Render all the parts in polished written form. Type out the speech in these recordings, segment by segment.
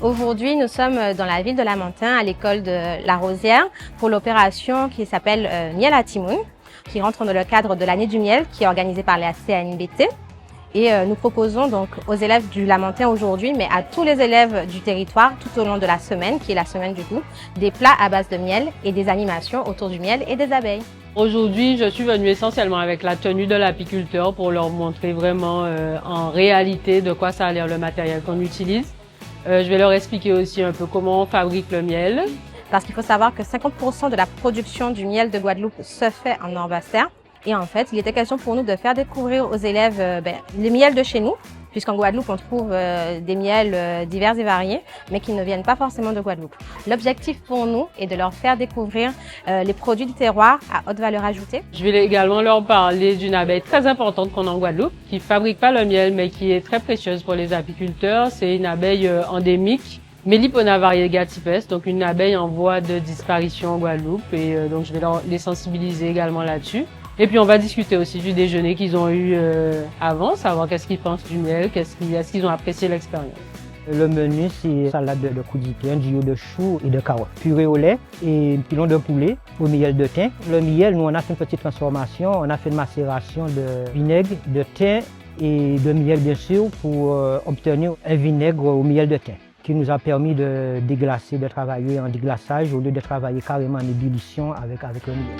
Aujourd'hui, nous sommes dans la ville de Lamentin, à l'école de La Rosière, pour l'opération qui s'appelle Miel à Timoun, qui rentre dans le cadre de l'année du miel, qui est organisée par la CNBT. Et nous proposons donc aux élèves du Lamentin aujourd'hui, mais à tous les élèves du territoire, tout au long de la semaine, qui est la semaine du goût, des plats à base de miel et des animations autour du miel et des abeilles. Aujourd'hui, je suis venue essentiellement avec la tenue de l'apiculteur pour leur montrer vraiment en réalité de quoi ça a l'air le matériel qu'on utilise. Je vais leur expliquer aussi un peu comment on fabrique le miel. Parce qu'il faut savoir que 50% de la production du miel de Guadeloupe se fait en Nord-Bas-Terre. Et en fait, il était question pour nous de faire découvrir aux élèves les miels de chez nous, puisqu'en Guadeloupe, on trouve des miels divers et variés, mais qui ne viennent pas forcément de Guadeloupe. L'objectif pour nous est de leur faire découvrir les produits du terroir à haute valeur ajoutée. Je vais également leur parler d'une abeille très importante qu'on a en Guadeloupe, qui ne fabrique pas le miel, mais qui est très précieuse pour les apiculteurs. C'est une abeille endémique, Melipona variegatiepes, donc une abeille en voie de disparition en Guadeloupe. Et donc je vais les sensibiliser également là-dessus. Et puis on va discuter aussi du déjeuner qu'ils ont eu avant, savoir qu'est-ce qu'ils pensent du miel, est-ce qu'ils ont apprécié l'expérience. Le menu, c'est salade de coudipion, duo de choux et de carottes, purée au lait et pilon de poulet au miel de thym. Le miel, nous on a fait une petite transformation, on a fait une macération de vinaigre, de thym et de miel bien sûr pour obtenir un vinaigre au miel de thym qui nous a permis de déglacer, de travailler en déglaçage au lieu de travailler carrément en ébullition avec le miel.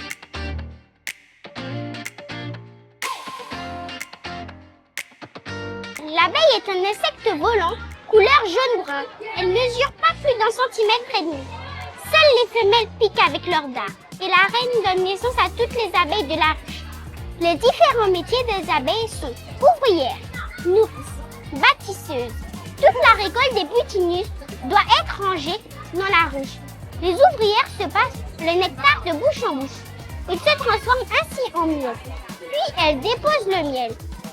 L'abeille est un insecte volant, couleur jaune-brun. Elle ne mesure pas plus d'1,5 cm. Seules les femelles piquent avec leur dard et la reine donne naissance à toutes les abeilles de la ruche. Les différents métiers des abeilles sont ouvrières, nourrices, bâtisseuses. Toute la récolte des butinus doit être rangée dans la ruche. Les ouvrières se passent le nectar de bouche en bouche. Il se transforme ainsi en miel. Puis elles déposent le miel,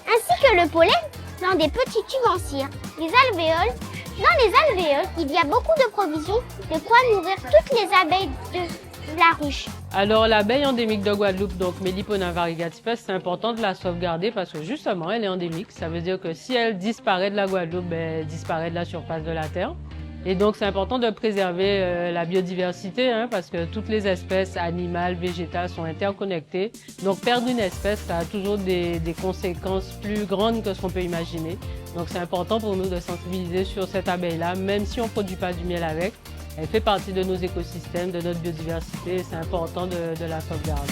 ainsi que le pollen, dans des petits tubes en cire, les alvéoles. Dans les alvéoles, il y a beaucoup de provisions, de quoi nourrir toutes les abeilles de la ruche. Alors l'abeille endémique de Guadeloupe, donc Melipona variegatiepes, c'est important de la sauvegarder parce que justement elle est endémique. Ça veut dire que si elle disparaît de la Guadeloupe, elle disparaît de la surface de la Terre. Et donc c'est important de préserver la biodiversité parce que toutes les espèces animales, végétales sont interconnectées. Donc perdre une espèce, ça a toujours des conséquences plus grandes que ce qu'on peut imaginer. Donc c'est important pour nous de sensibiliser sur cette abeille-là, même si on ne produit pas du miel avec. Elle fait partie de nos écosystèmes, de notre biodiversité et c'est important de la sauvegarder.